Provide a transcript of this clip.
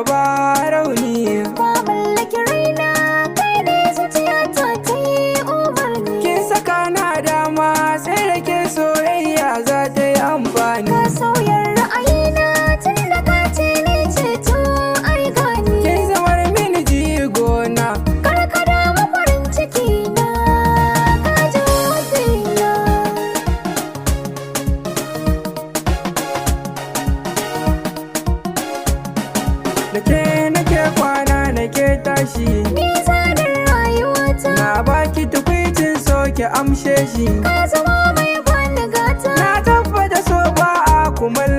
ba rauni. Ka mallaki raina kai ne zuciyata ta yi umarni. Kin saka na dama sai da ke soyayya za ta yi amfani. Ka sauya ra'ayina tun da ka ce ni ceto ai gani. Kin zamar mini jigona. Kar ka damu farin ciki na ka ji wasina. Da ke nake kwana nake tashi. Ni zanen rayuwata. Na baki tukwicin so ki amshe shi. Ka zama mai bani gata. Na tabbata so ba a kumallo.